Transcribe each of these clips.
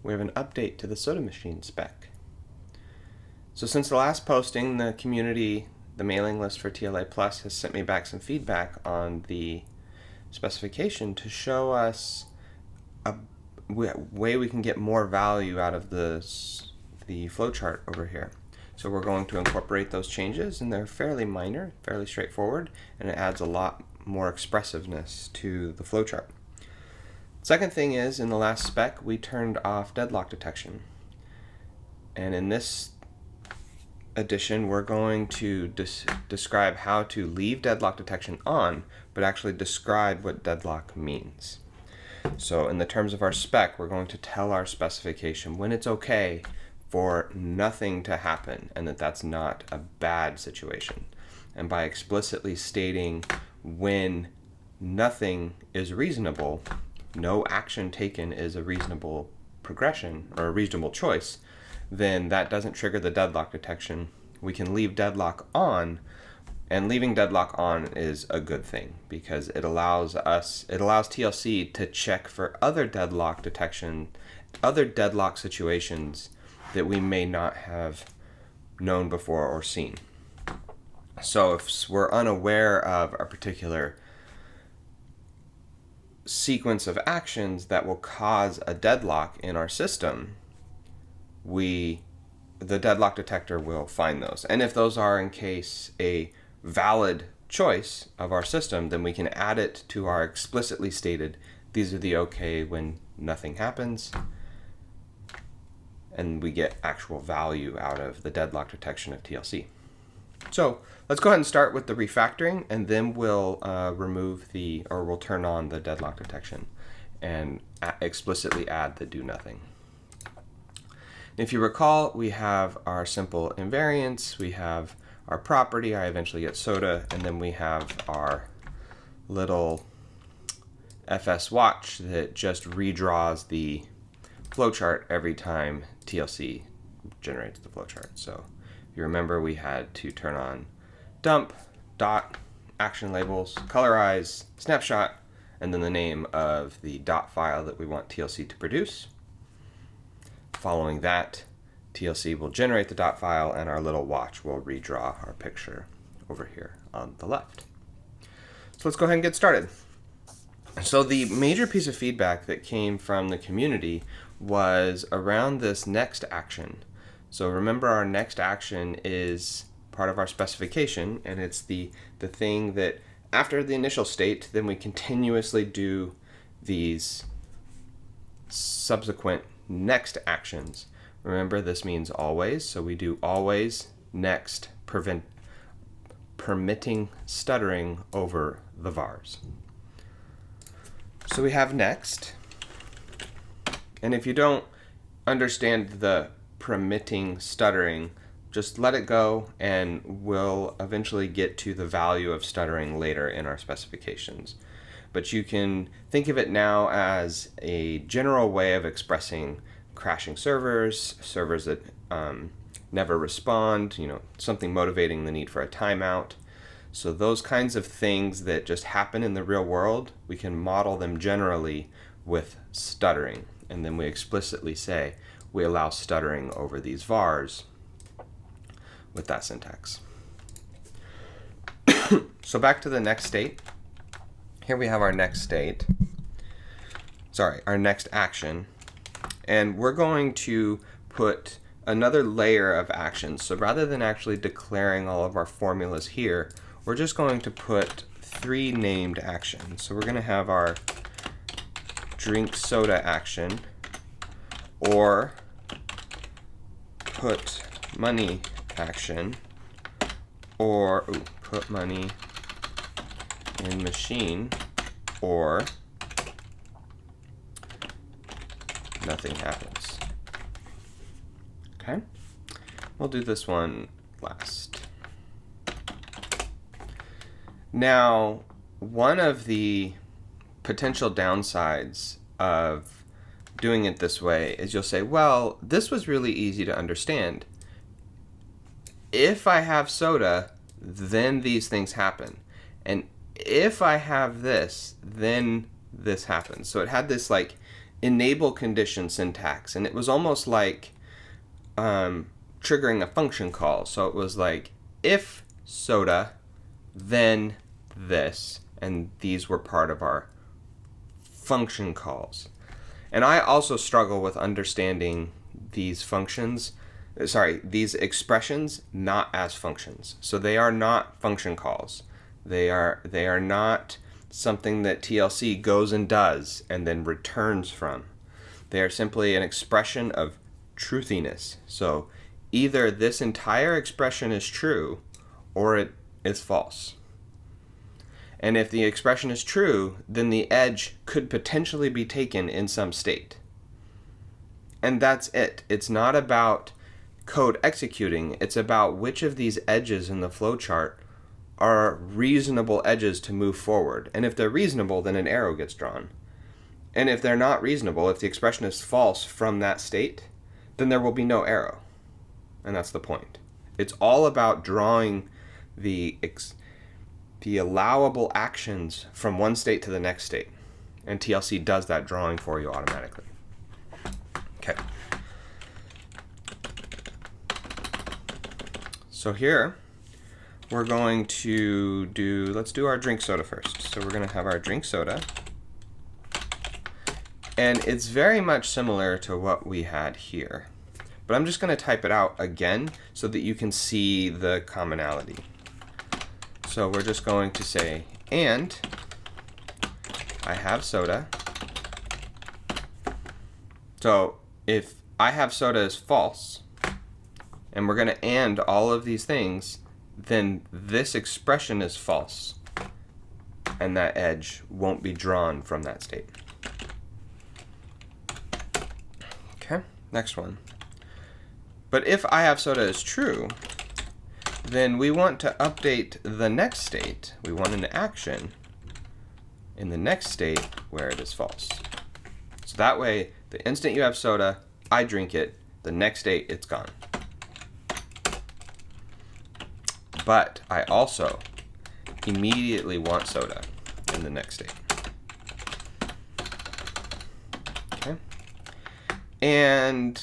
we have an update to the soda machine spec. So since the last posting, the community, the mailing list for TLA Plus has sent me back some feedback on the specification to show us a way we can get more value out of the flowchart over here. So we're going to incorporate those changes, and they're fairly minor, fairly straightforward, and it adds a lot more expressiveness to the flowchart. Second thing is, in the last spec, we turned off deadlock detection. And in this edition, we're going to describe how to leave deadlock detection on, but actually describe what deadlock means. So in the terms of our spec, we're going to tell our specification when it's okay for nothing to happen and that that's not a bad situation. And by explicitly stating when nothing is reasonable, no action taken is a reasonable progression or a reasonable choice, then that doesn't trigger the deadlock detection. We can leave deadlock on, and leaving deadlock on is a good thing because it allows TLC to check for other deadlock detection, other deadlock situations that we may not have known before or seen. So if we're unaware of a particular sequence of actions that will cause a deadlock in our system, the deadlock detector will find those. And if those are in case a valid choice of our system, then we can add it to our explicitly stated, these are the okay when nothing happens, and we get actual value out of the deadlock detection of TLC. So let's go ahead and start with the refactoring, and then we'll we'll turn on the deadlock detection and explicitly add the do nothing. If you recall, we have our simple invariants, we have our property, I eventually get soda, and then we have our little FS watch that just redraws the flowchart every time TLC generates the flowchart. So if you remember, we had to turn on dump, dot, action labels, colorize, snapshot, and then the name of the dot file that we want TLC to produce. Following that, TLC will generate the dot file, and our little watch will redraw our picture over here on the left. So let's go ahead and get started. So the major piece of feedback that came from the community was around this next action. So remember, our next action is part of our specification, and it's the thing that after the initial state, then we continuously do these subsequent next actions. Remember, this means always, so we do always, next, permitting stuttering over the vars. So we have next, and if you don't understand the permitting stuttering, just let it go, and we'll eventually get to the value of stuttering later in our specifications. But you can think of it now as a general way of expressing crashing servers that never respond, something motivating the need for a timeout. So those kinds of things that just happen in the real world, we can model them generally with stuttering. And then we explicitly say we allow stuttering over these vars with that syntax. So back to the next state. Here we have our next state. Our next action. And we're going to put another layer of actions. So rather than actually declaring all of our formulas here, we're just going to put 3 named actions. So we're going to have our drink soda action, or put money action, or put money in machine, or nothing happens. Okay, we'll do this one last. Now, one of the potential downsides of doing it this way is you'll say, well, this was really easy to understand. If I have soda, then these things happen. And if I have this, then this happens. So it had this like enable condition syntax, and it was almost like triggering a function call. So it was like, if soda, then this, and these were part of our function calls. And I also struggle with understanding these these expressions not as functions. So they are not function calls. They are not something that TLC goes and does and then returns from. They are simply an expression of truthiness. So either this entire expression is true or it is false. And if the expression is true, then the edge could potentially be taken in some state. And that's it. It's not about code executing. It's about which of these edges in the flowchart are reasonable edges to move forward. And if they're reasonable, then an arrow gets drawn. And if they're not reasonable, if the expression is false from that state, then there will be no arrow. And that's the point. It's all about drawing the allowable actions from one state to the next state. And TLC does that drawing for you automatically. Okay. So here, we're going to let's do our drink soda first. So we're going to have our drink soda. And it's very much similar to what we had here. But I'm just going to type it out again so that you can see the commonality. So we're just going to say, and I have soda. So if I have soda is false, and we're going to and all of these things, then this expression is false. And that edge won't be drawn from that state. Okay, next one. But if I have soda is true, then we want to update the next state. We want an action in the next state where it is false. So that way, the instant you have soda, I drink it, the next state it's gone. But I also immediately want soda in the next state. Okay. And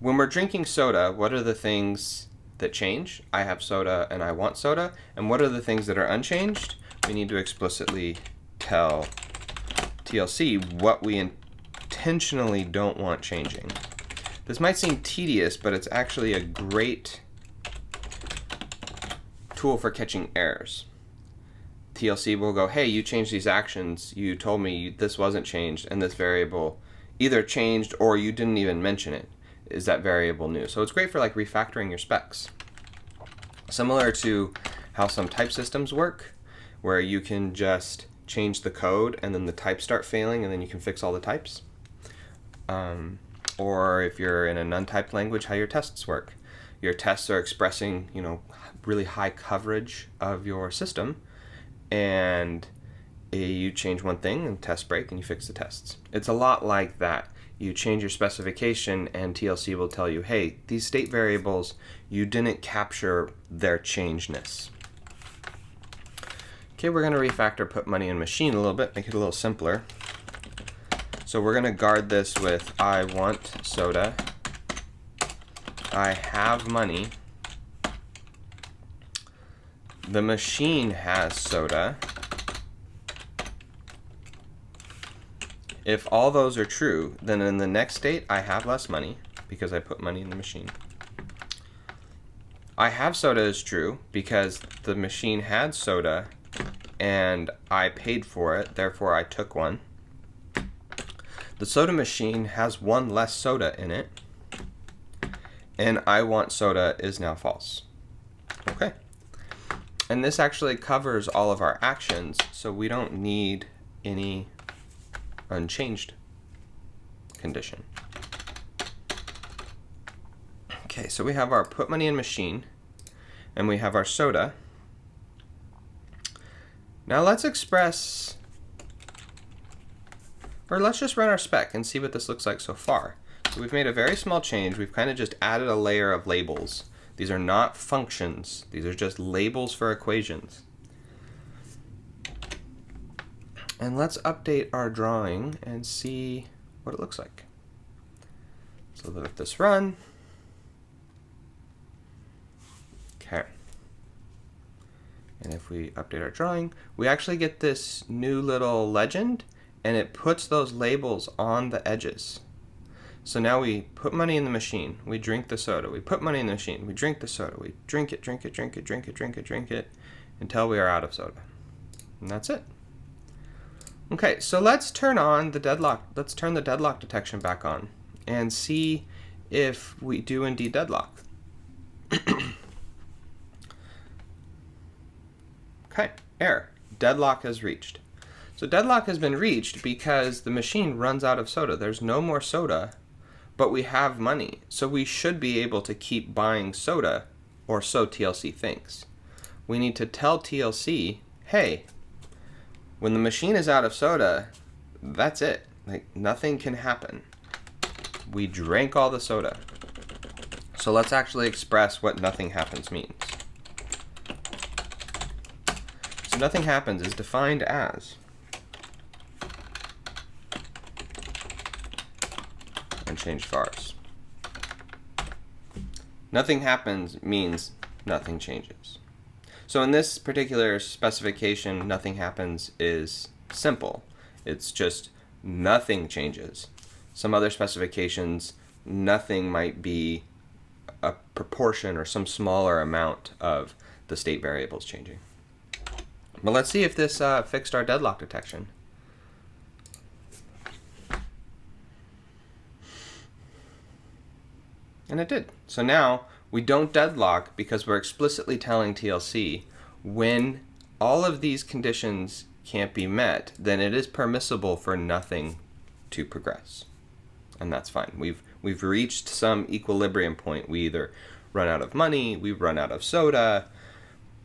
when we're drinking soda, what are the things that change? I have soda and I want soda. And what are the things that are unchanged? We need to explicitly tell TLC what we intentionally don't want changing. This might seem tedious, but it's actually a great tool for catching errors. TLC will go, hey, you changed these actions. You told me this wasn't changed, and this variable either changed or you didn't even mention it. Is that variable new? So it's great for like refactoring your specs. Similar to how some type systems work, where you can just change the code and then the types start failing and then you can fix all the types. Or if you're in a non-typed language, how your tests work. Your tests are expressing, really high coverage of your system, and you change one thing and tests break and you fix the tests. It's a lot like that. You change your specification and TLC will tell you, hey, these state variables, you didn't capture their changeness. Okay, we're going to refactor put money in machine a little bit, make it a little simpler. So we're going to guard this with I want soda, I have money, the machine has soda. If all those are true, then in the next state I have less money because I put money in the machine. I have soda is true because the machine had soda and I paid for it, therefore I took one. The soda machine has one less soda in it, and I want soda is now false. Okay. And this actually covers all of our actions, so we don't need any unchanged condition. Okay, so we have our put money in machine, and we have our soda. Now let's express, or let's just run our spec and see what this looks like so far. So we've made a very small change. We've kind of just added a layer of labels. These are not functions. These are just labels for equations. And let's update our drawing and see what it looks like. So let this run. Okay. And if we update our drawing, we actually get this new little legend, and it puts those labels on the edges. So now we put money in the machine, we drink the soda, we put money in the machine, we drink the soda, we drink it, drink it, drink it, drink it, drink it, drink it, until we are out of soda. And that's it. Okay, so let's turn on the deadlock. Let's turn the deadlock detection back on and see if we do indeed deadlock. Okay, error. Deadlock has reached. So deadlock has been reached because the machine runs out of soda. There's no more soda, but we have money. So we should be able to keep buying soda, or so TLC thinks. We need to tell TLC, hey, when the machine is out of soda, that's it. Like, nothing can happen. We drank all the soda. So let's actually express what nothing happens means. So nothing happens is defined as unchanged vars. Nothing happens means nothing changes. So in this particular specification, nothing happens is simple. It's just nothing changes. Some other specifications, nothing might be a proportion or some smaller amount of the state variables changing. But let's see if this fixed our deadlock detection. And it did. So now we don't deadlock because we're explicitly telling TLC when all of these conditions can't be met, then it is permissible for nothing to progress. And that's fine. We've reached some equilibrium point. We either run out of money, we run out of soda.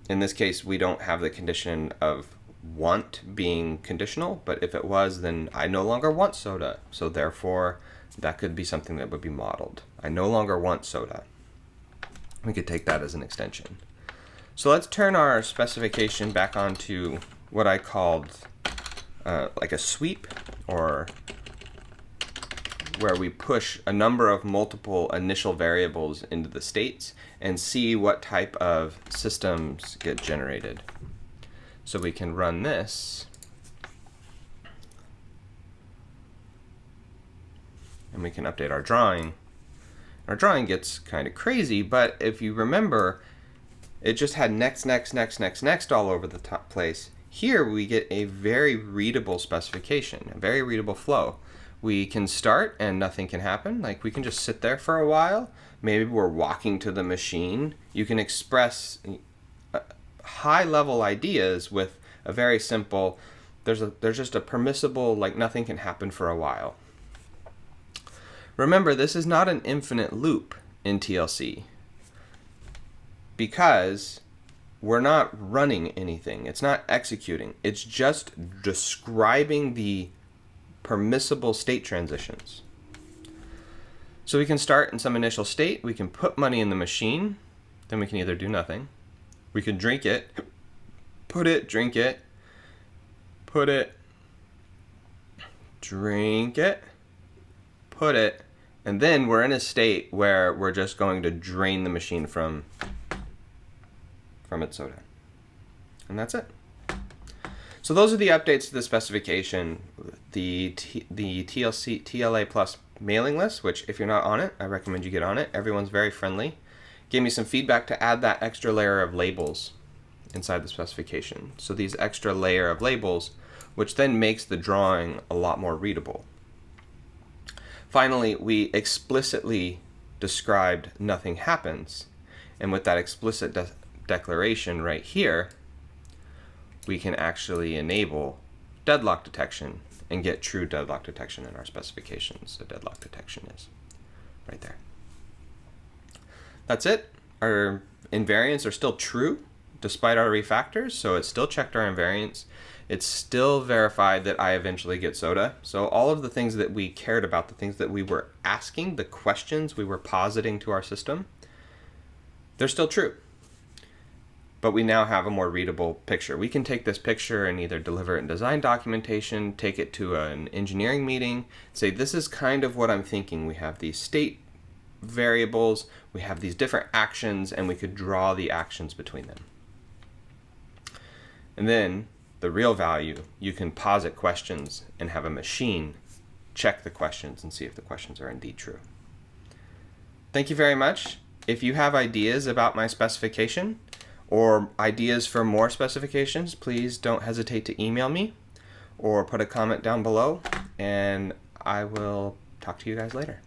In this case, we don't have the condition of want being conditional, but if it was, then I no longer want soda. So therefore, that could be something that would be modeled. I no longer want soda. We could take that as an extension. So let's turn our specification back onto what I called like a sweep, or where we push a number of multiple initial variables into the states and see what type of systems get generated. So we can run this, and we can update our drawing. Our drawing gets kind of crazy, but if you remember, it just had next, next, next, next, next all over the top place. Here we get a very readable specification, a very readable flow. We can start and nothing can happen. Like, we can just sit there for a while. Maybe we're walking to the machine. You can express high-level ideas with a very simple, there's just a permissible, like, nothing can happen for a while. Remember, this is not an infinite loop in TLC because we're not running anything. It's not executing. It's just describing the permissible state transitions. So we can start in some initial state. We can put money in the machine. Then we can either do nothing. We can drink it, put it, drink it, put it, drink it, put it, and then we're in a state where we're just going to drain the machine from its soda. And that's it. So those are the updates to the specification. The TLC, TLA plus mailing list, which if you're not on it, I recommend you get on it. Everyone's very friendly. Gave me some feedback to add that extra layer of labels inside the specification. So these extra layer of labels, which then makes the drawing a lot more readable. Finally, we explicitly described nothing happens. And with that explicit declaration right here, we can actually enable deadlock detection and get true deadlock detection in our specifications. So deadlock detection is right there. That's it. Our invariants are still true despite our refactors, so it still checked our invariants. It's still verified that I eventually get soda. So all of the things that we cared about, the things that we were asking, the questions we were positing to our system, they're still true. but we now have a more readable picture. We can take this picture and either deliver it in design documentation, take it to an engineering meeting, say this is kind of what I'm thinking. We have these state variables, we have these different actions, and we could draw the actions between them. And then the real value, you can posit questions and have a machine check the questions and see if the questions are indeed true. Thank you very much. If you have ideas about my specification or ideas for more specifications, please don't hesitate to email me or put a comment down below, and I will talk to you guys later.